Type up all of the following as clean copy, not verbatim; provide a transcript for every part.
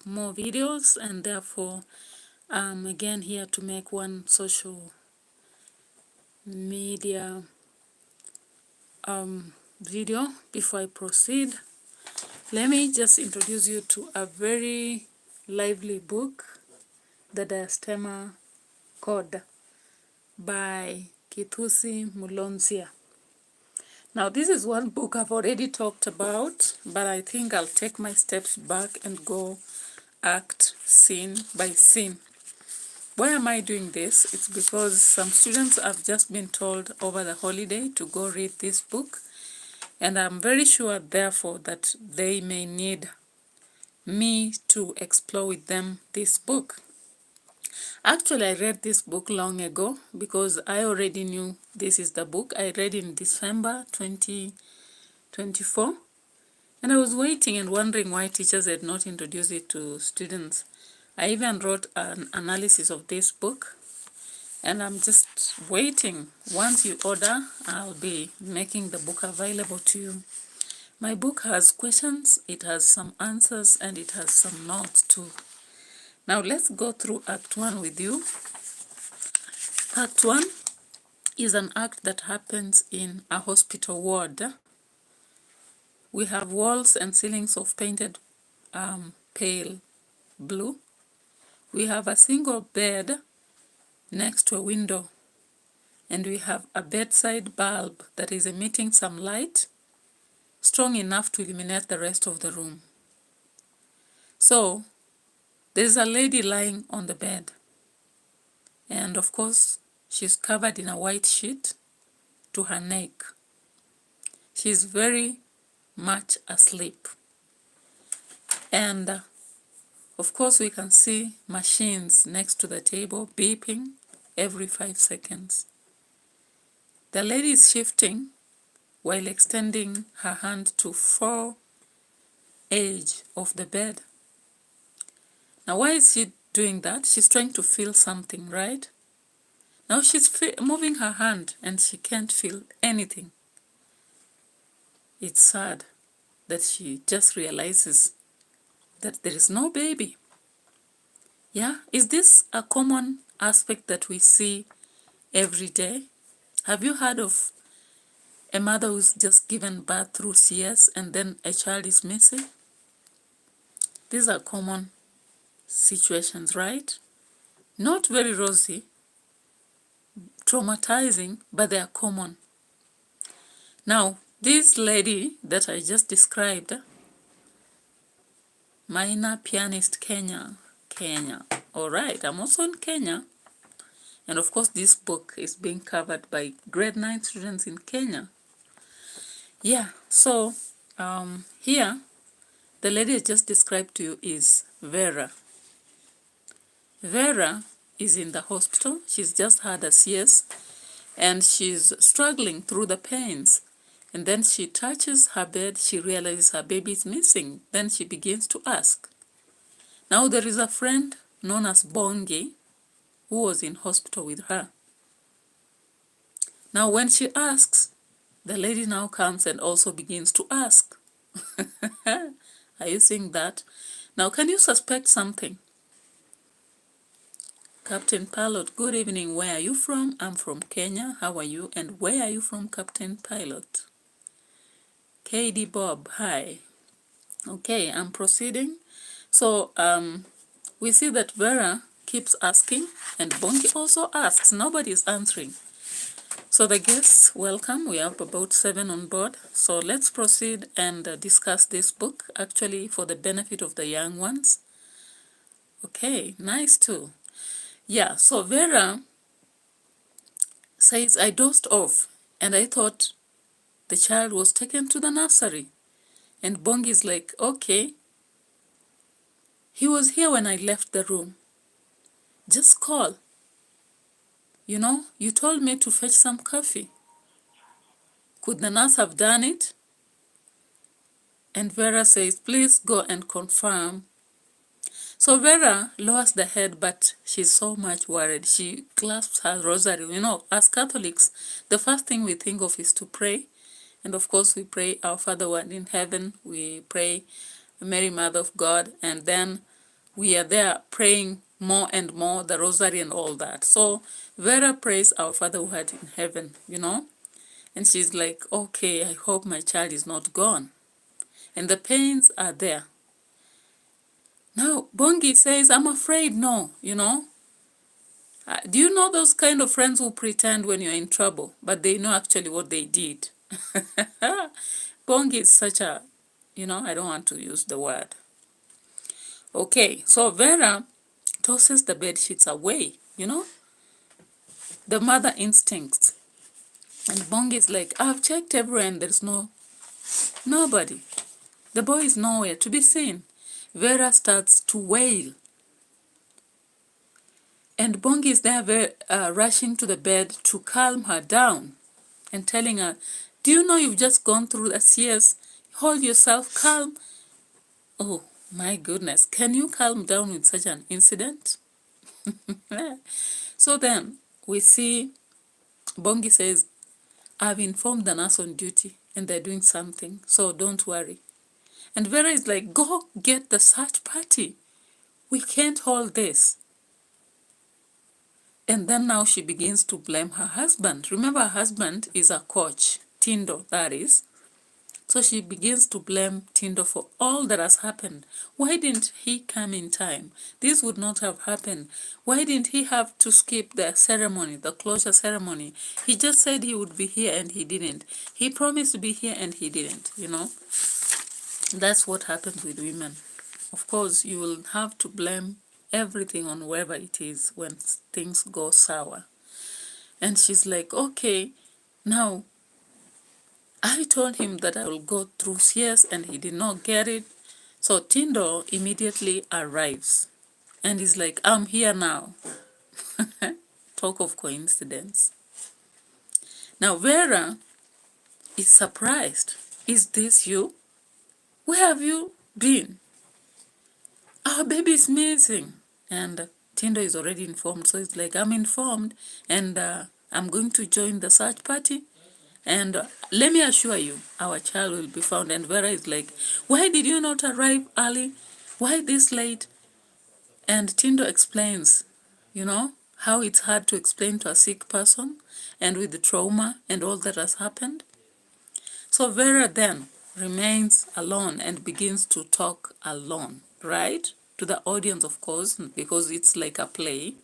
more videos, and therefore I'm again here to make one social media video. Before I proceed, let me just introduce you to a very lively book, The Diastema Code by Kithusi Mulonzia. Now, this is one book I've already talked about, but I think I'll take my steps back and go act scene by scene. Why am I doing this? It's because some students have just been told over the holiday to go read this book, and I'm very sure, therefore, that they may need me to explore with them this book. Actually, I read this book long ago because I already knew this is the book. I read in December 2024, and I was waiting and wondering why teachers had not introduced it to students. I even wrote an analysis of this book, and I'm just waiting. Once you order, I'll be making the book available to you. My book has questions, it has some answers, and it has some notes too. Now let's go through Act 1 with you. Act 1 is an act that happens in a hospital ward. We have walls and ceilings of painted pale blue. We have a single bed next to a window, and we have a bedside bulb that is emitting some light strong enough to illuminate the rest of the room. So there's a lady lying on the bed, and of course she's covered in a white sheet to her neck. She's very much asleep, and of course we can see machines next to the table beeping every 5 seconds. The lady is shifting while extending her hand to 4 edge of the bed. Now, why is she doing that? She's trying to feel something, right? Now she's moving her hand and she can't feel anything. It's sad that she just realizes that there is no baby. Yeah, is this a common aspect that we see every day? Have you heard of a mother who's just given birth through CS and then a child is missing? These are common situations, right? Not very rosy, traumatizing, but they are common. Now, this lady that I just described, Maina Pianist Kenya. All right, I'm also in Kenya. And of course, this book is being covered by grade 9 students in Kenya. Yeah, so here, the lady I just described to you is Vera. Vera is in the hospital. She's just had a CS and she's struggling through the pains. And then she touches her bed, she realizes her baby is missing. Then she begins to ask. Now there is a friend known as Bongi who was in hospital with her. Now when she asks, the lady now comes and also begins to ask. Are you seeing that? Now can you suspect something? Captain Pilot, good evening. Where are you from? I'm from Kenya. How are you? And where are you from, Captain Pilot? KD Bob, hi. Okay, I'm proceeding. So we see that Vera keeps asking and Bongi also asks. Nobody is answering. So the guests, welcome. We have about 7 on board. So let's proceed and discuss this book, actually for the benefit of the young ones. Okay, nice too. Yeah, so Vera says, I dozed off and I thought the child was taken to the nursery. And Bongi is like, okay, he was here when I left the room. Just call. You know, you told me to fetch some coffee. Could the nurse have done it? And Vera says, please go and confirm. So Vera lowers the head, but she's so much worried. She clasps her rosary. You know, as Catholics, the first thing we think of is to pray. And of course, we pray, Our Father who art in heaven. We pray, Mary, Mother of God. And then we are there praying more and more, the rosary and all that. So Vera prays our Father who art in heaven, and she's like, okay, I hope my child is not gone. And the pains are there. Now, Bongi says, I'm afraid no, do you know those kind of friends who pretend when you're in trouble, but they know actually what they did? Bongi is such a, I don't want to use the word. Okay, so Vera tosses the bed sheets away, the mother instincts. And Bongi is like, I've checked everywhere and there's nobody. The boy is nowhere to be seen. Vera starts to wail. And Bongi is there rushing to the bed to calm her down and telling her, do you know you've just gone through the CS? Hold yourself calm. Oh, my goodness. Can you calm down with such an incident? So then we see Bongi says, I've informed the nurse on duty and they're doing something, so don't worry. And Vera is like, go get the search party. We can't hold this. And then now she begins to blame her husband. Remember, her husband is a coach, Tindo, that is. So she begins to blame Tindo for all that has happened. Why didn't he come in time? This would not have happened. Why didn't he have to skip the ceremony, the closure ceremony? He just said he would be here and he didn't. He promised to be here and he didn't, That's what happens with women. Of course, you will have to blame everything on whoever it is when things go sour. And she's like, okay, now I told him that I will go through CS and he did not get it. So Tindo immediately arrives and he's like, I'm here now. Talk of coincidence. Now Vera is surprised. Is this you? Where have you been? Our baby is missing. And Tindo is already informed. So it's like, I'm informed and I'm going to join the search party. And let me assure you, our child will be found. And Vera is like, why did you not arrive early? Why this late? And Tindo explains, how it's hard to explain to a sick person and with the trauma and all that has happened. So Vera then remains alone and begins to talk alone, right? To the audience, of course, because it's like a play.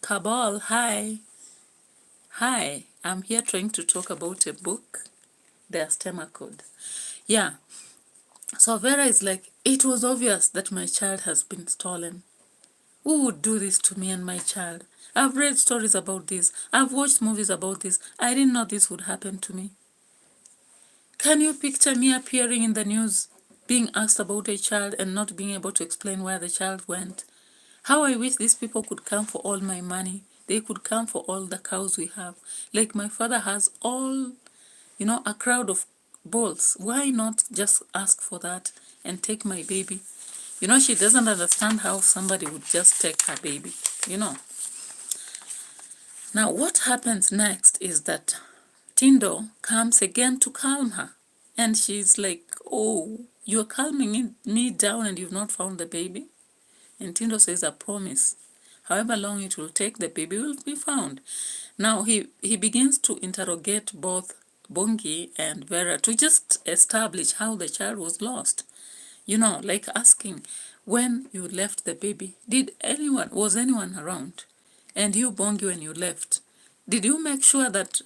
Kabal, hi. Hi, I'm here trying to talk about a book, Diastema Code. Yeah, so Vera is like, it was obvious that my child has been stolen. Who would do this to me and my child? I've read stories about this. I've watched movies about this. I didn't know this would happen to me. Can you picture me appearing in the news, being asked about a child and not being able to explain where the child went? How I wish these people could come for all my money. They could come for all the cows we have. Like my father has all, a crowd of bulls. Why not just ask for that and take my baby? She doesn't understand how somebody would just take her baby, Now, what happens next is that Tindo comes again to calm her. And she's like, oh, you're calming me down and you've not found the baby? And Tindo says, I promise. However long it will take, the baby will be found. Now, he begins to interrogate both Bongi and Vera to just establish how the child was lost. Like asking, when you left the baby, was anyone around? And you, Bongi, when you left, did you make sure that,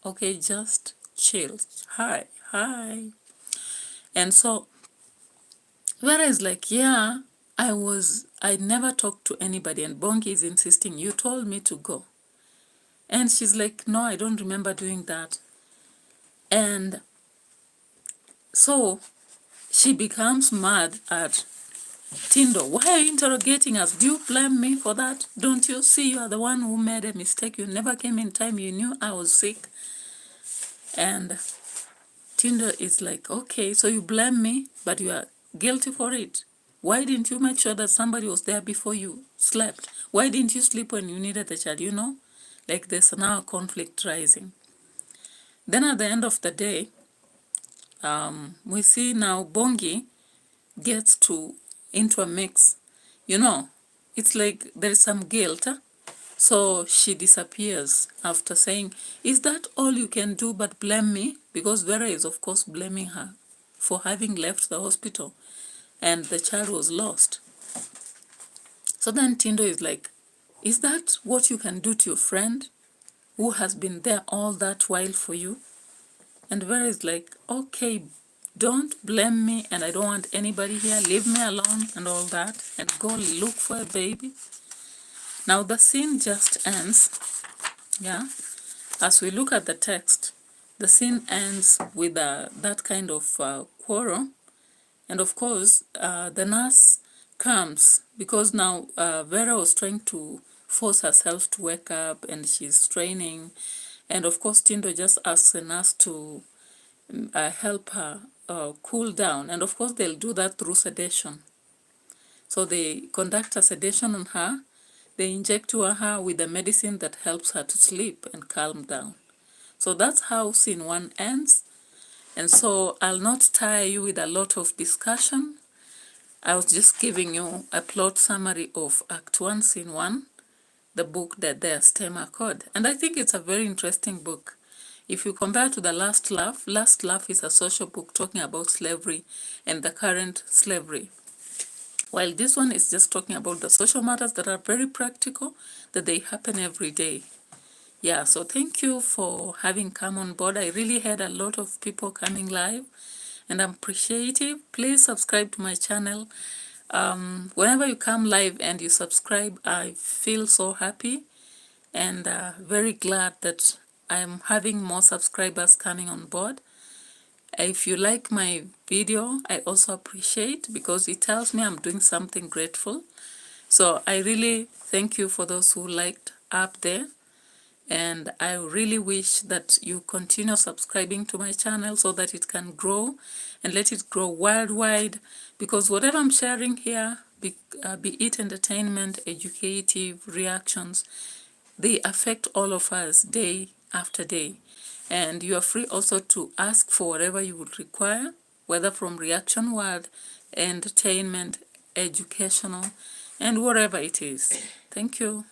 okay, just chill. Hi. And so Vera is like, yeah, I never talked to anybody. And Bongi is insisting, you told me to go. And she's like, no, I don't remember doing that. And so she becomes mad at Tindo. Why are you interrogating us? Do you blame me for that? Don't you see you are the one who made a mistake? You never came in time. You knew I was sick. And Tindo is like, okay, so you blame me, but you are guilty for it. Why didn't you make sure that somebody was there before you slept? Why didn't you sleep when you needed the child? Like there's now a conflict rising. Then at the end of the day, we see now Bongi gets to into a mix, it's like there is some guilt. So she disappears after saying, "Is that all you can do but blame me?" Because Vera is, of course, blaming her for having left the hospital and the child was lost. So then Tindo is like, "Is that what you can do to your friend who has been there all that while for you?" And Vera is like, "Okay, don't blame me, and I don't want anybody here. Leave me alone and all that, and go look for a baby." Now the scene just ends, yeah. As we look at the text, the scene ends with that kind of quarrel. And of course, the nurse comes because now Vera was trying to force herself to wake up and she's training. And of course, Tindo just asks the nurse to help her cool down. And of course, they'll do that through sedation. So they conduct a sedation on her. They inject to her with a medicine that helps her to sleep and calm down. So that's how scene 1 ends. And so I'll not tire you with a lot of discussion. I was just giving you a plot summary of Act 1, Scene 1, the book, the Diastema Code. And I think it's a very interesting book. If you compare to the Last Laugh is a social book talking about slavery and the current slavery. While this one is just talking about the social matters that are very practical, that they happen every day. Yeah, so thank you for having come on board. I really had a lot of people coming live, and I'm appreciative. Please subscribe to my channel. Whenever you come live and you subscribe, I feel so happy and very glad that I'm having more subscribers coming on board. If you like my video, I also appreciate, because it tells me I'm doing something grateful. So I really thank you for those who liked up there. And I really wish that you continue subscribing to my channel so that it can grow and let it grow worldwide, because whatever I'm sharing here, be it entertainment, educative, reactions, they affect all of us day after day. And you are free also to ask for whatever you would require, whether from reaction world, entertainment, educational, and whatever it is. Thank you.